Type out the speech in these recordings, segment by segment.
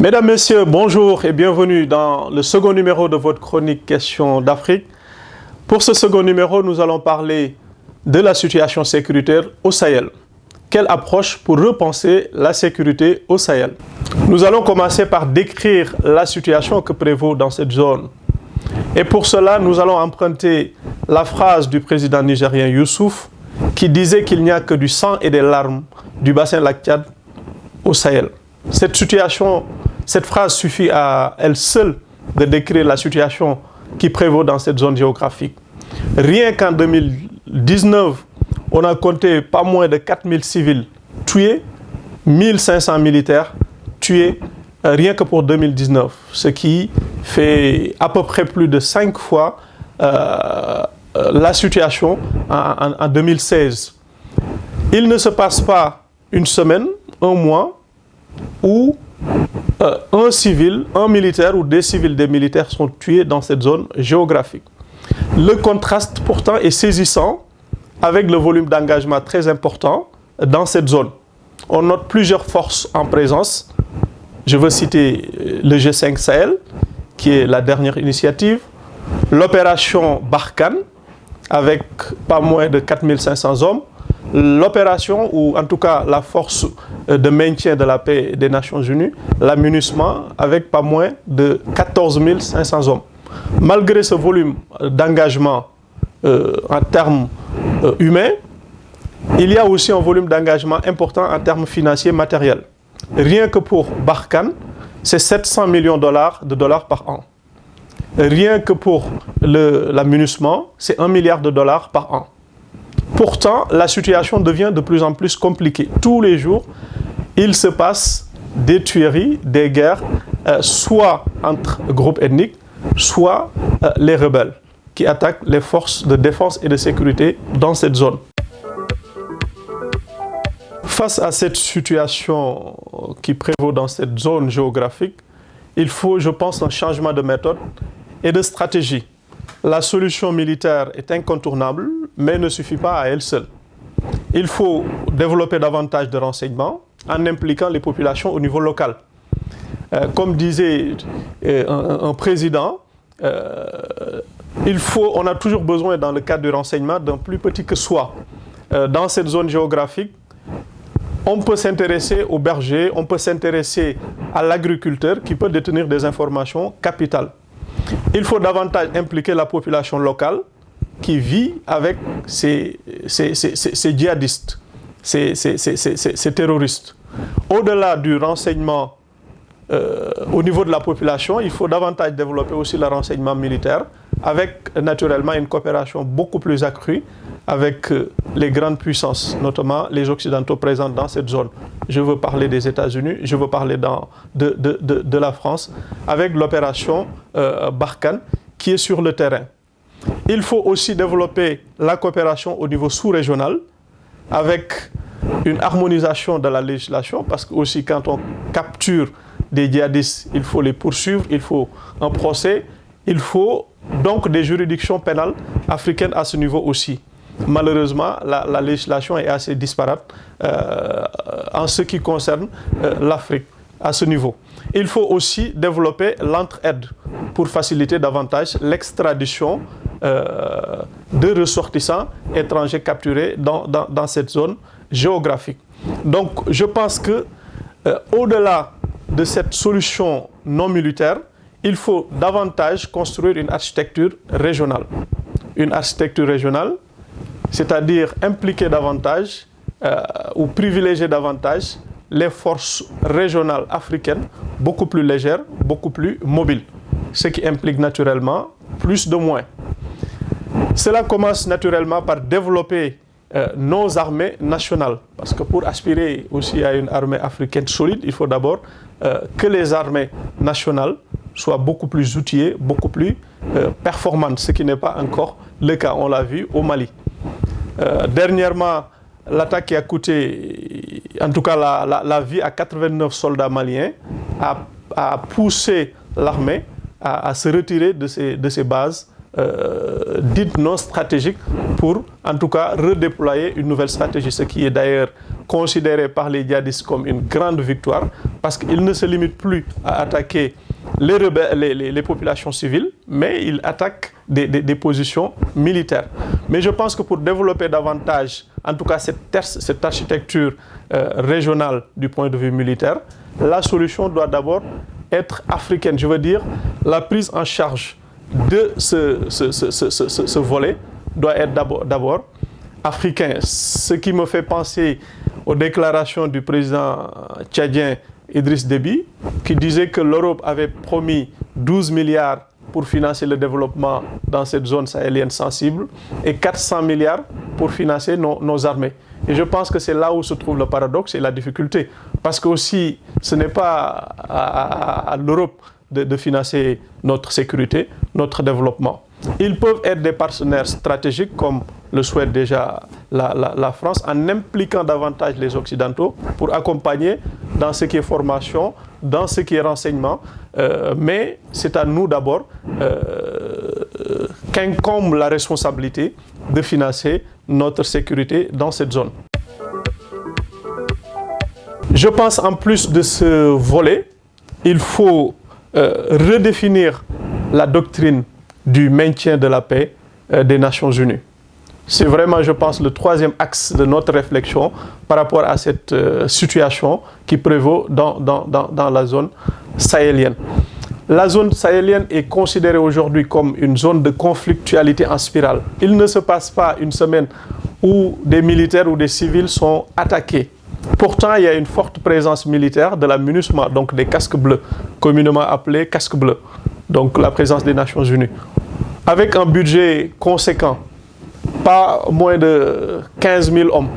Mesdames, Messieurs, bonjour et bienvenue dans le second numéro de votre chronique Questions d'Afrique. Pour ce second numéro, nous allons parler de la situation sécuritaire au Sahel. Quelle approche pour repenser la sécurité au Sahel? Nous allons commencer par décrire la situation que prévaut dans cette zone. Et pour cela, nous allons emprunter la phrase du président nigérien Youssouf qui disait qu'il n'y a que du sang et des larmes du bassin lac Tchad au Sahel. Cette phrase suffit à elle seule de décrire la situation qui prévaut dans cette zone géographique. Rien qu'en 2019, on a compté pas moins de 4000 civils tués, 1500 militaires tués, rien que pour 2019, ce qui fait à peu près plus de 5 fois la situation en 2016. Il ne se passe pas une semaine, un mois, où un civil, un militaire ou des civils, des militaires sont tués dans cette zone géographique. Le contraste pourtant est saisissant avec le volume d'engagement très important dans cette zone. On note plusieurs forces en présence. Je veux citer le G5 Sahel, qui est la dernière initiative, l'opération Barkhane, avec pas moins de 4500 hommes, l'opération, ou en tout cas la force de maintien de la paix des Nations Unies, la MINUSMA, avec pas moins de 14 500 hommes. Malgré ce volume d'engagement en termes humains, il y a aussi un volume d'engagement important en termes financiers matériels. Rien que pour Barkhane, c'est 700 millions de dollars par an. Rien que pour la MINUSMA, c'est 1 milliard de dollars par an. Pourtant, la situation devient de plus en plus compliquée. Tous les jours, il se passe des tueries, des guerres, soit entre groupes ethniques, soit les rebelles qui attaquent les forces de défense et de sécurité dans cette zone. Face à cette situation qui prévaut dans cette zone géographique, il faut, je pense, un changement de méthode et de stratégie. La solution militaire est incontournable, mais ne suffit pas à elle seule. Il faut développer davantage de renseignements en impliquant les populations au niveau local. Comme disait un président, on a toujours besoin, dans le cadre du renseignement, d'un plus petit que soi. Dans cette zone géographique, on peut s'intéresser aux bergers, on peut s'intéresser à l'agriculteur qui peut détenir des informations capitales. Il faut davantage impliquer la population locale qui vit avec ces djihadistes, ces terroristes. Au-delà du renseignement au niveau de la population, il faut davantage développer aussi le renseignement militaire avec naturellement une coopération beaucoup plus accrue avec les grandes puissances, notamment les Occidentaux présents dans cette zone. Je veux parler des États-Unis, je veux parler de la France, avec l'opération Barkhane qui est sur le terrain. Il faut aussi développer la coopération au niveau sous-régional avec une harmonisation de la législation, parce que aussi quand on capture des djihadistes, il faut les poursuivre, il faut un procès, il faut donc des juridictions pénales africaines à ce niveau aussi. Malheureusement, la législation est assez disparate en ce qui concerne l'Afrique à ce niveau. Il faut aussi développer l'entraide pour faciliter davantage l'extradition de ressortissants étrangers capturés dans cette zone géographique. Donc, je pense que au-delà de cette solution non militaire, il faut davantage construire une architecture régionale. Une architecture régionale, c'est-à-dire impliquer davantage ou privilégier davantage les forces régionales africaines, beaucoup plus légères, beaucoup plus mobiles, ce qui implique naturellement plus de moyens. Cela commence naturellement par développer nos armées nationales, parce que pour aspirer aussi à une armée africaine solide, il faut d'abord que les armées nationales soient beaucoup plus outillées, beaucoup plus performantes, ce qui n'est pas encore le cas, on l'a vu au Mali. Dernièrement, l'attaque qui a coûté, en tout cas la vie à 89 soldats maliens, a poussé l'armée à se retirer de ces bases dites non stratégiques pour, en tout cas, redéployer une nouvelle stratégie, ce qui est d'ailleurs considéré par les djihadistes comme une grande victoire parce qu'ils ne se limitent plus à attaquer les populations civiles, mais ils attaquent des positions militaires. Mais je pense que pour développer davantage, en tout cas cette architecture régionale du point de vue militaire, la solution doit d'abord être africaine. Je veux dire, la prise en charge de ce volet doit être d'abord africain. Ce qui me fait penser aux déclarations du président tchadien Idriss Déby, qui disait que l'Europe avait promis 12 milliards pour financer le développement dans cette zone sahélienne sensible et 400 milliards pour financer nos armées. Et je pense que c'est là où se trouve le paradoxe et la difficulté. Parce que aussi, ce n'est pas à l'Europe de financer notre sécurité, notre développement. Ils peuvent être des partenaires stratégiques comme le souhaite déjà la France en impliquant davantage les Occidentaux pour accompagner dans ce qui est formation, dans ce qui est renseignement. Mais c'est à nous d'abord qu'incombe la responsabilité de financer notre sécurité dans cette zone. Je pense en plus de ce volet, il faut redéfinir la doctrine du maintien de la paix des Nations Unies. C'est vraiment, je pense, le troisième axe de notre réflexion par rapport à cette situation qui prévaut dans la zone sahélienne. La zone sahélienne est considérée aujourd'hui comme une zone de conflictualité en spirale. Il ne se passe pas une semaine où des militaires ou des civils sont attaqués. Pourtant, il y a une forte présence militaire de la MINUSMA, donc des casques bleus, communément appelés casques bleus, donc la présence des Nations Unies. Avec un budget conséquent, pas moins de 15 000 hommes,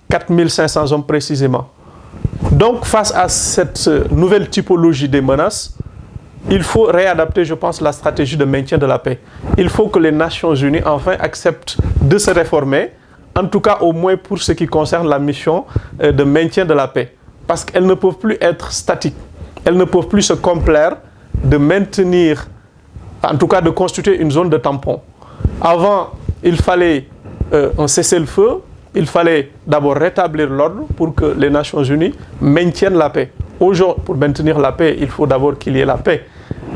4 500 hommes précisément. Donc, face à cette nouvelle typologie des menaces, il faut réadapter, je pense, la stratégie de maintien de la paix. Il faut que les Nations Unies, enfin, acceptent de se réformer, en tout cas au moins pour ce qui concerne la mission de maintien de la paix. Parce qu'elles ne peuvent plus être statiques. Elles ne peuvent plus se complaire de maintenir, en tout cas de constituer une zone de tampon. Avant, il fallait un cessez-le-feu, il fallait d'abord rétablir l'ordre pour que les Nations Unies maintiennent la paix. Aujourd'hui, pour maintenir la paix, il faut d'abord qu'il y ait la paix.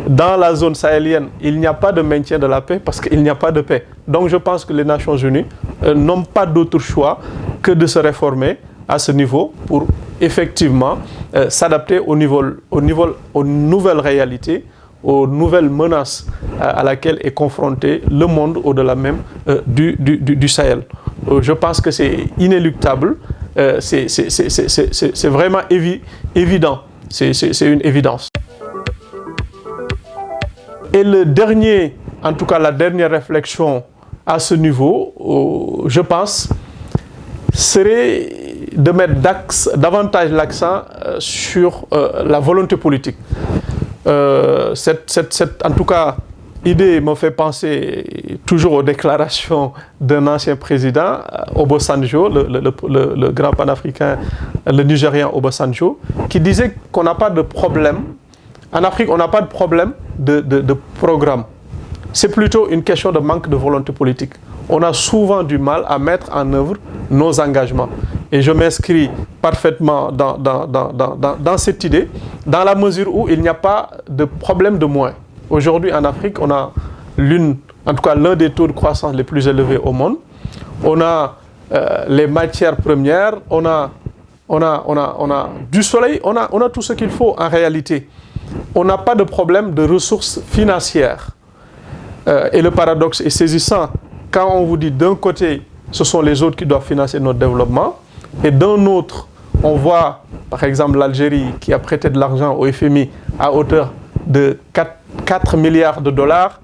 Dans la zone sahélienne, il n'y a pas de maintien de la paix parce qu'il n'y a pas de paix. Donc je pense que les Nations Unies n'ont pas d'autre choix que de se réformer à ce niveau pour effectivement s'adapter aux nouvelles réalités, aux nouvelles menaces à laquelle est confronté le monde au-delà même du Sahel. Je pense que c'est inéluctable, c'est vraiment évident, c'est une évidence. Et le dernier, en tout cas la dernière réflexion à ce niveau, je pense, serait de mettre davantage l'accent sur la volonté politique. Cette, en tout cas, idée me fait penser toujours aux déclarations d'un ancien président, Obasanjo, le grand panafricain, le Nigérian Obasanjo, qui disait qu'on n'a pas de problème. En Afrique, on n'a pas de problème de programme. C'est plutôt une question de manque de volonté politique. On a souvent du mal à mettre en œuvre nos engagements. Et je m'inscris parfaitement dans cette idée, dans la mesure où il n'y a pas de problème de moyens. Aujourd'hui, en Afrique, on a en tout cas l'un des taux de croissance les plus élevés au monde. On a les matières premières, on a du soleil, on a tout ce qu'il faut en réalité. On n'a pas de problème de ressources financières. Et le paradoxe est saisissant. Quand on vous dit d'un côté, ce sont les autres qui doivent financer notre développement, et d'un autre, on voit par exemple l'Algérie qui a prêté de l'argent au FMI à hauteur de 4 milliards de dollars,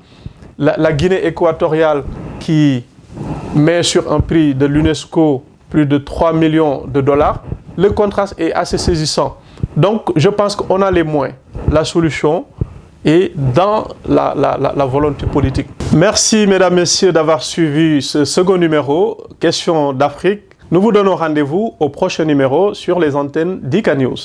la Guinée équatoriale qui met sur un prix de l'UNESCO plus de 3 millions de dollars. Le contraste est assez saisissant. Donc je pense qu'on a les moyens. La solution est dans la volonté politique. Merci mesdames, messieurs d'avoir suivi ce second numéro, Questions d'Afrique. Nous vous donnons rendez-vous au prochain numéro sur les antennes d'ICA News.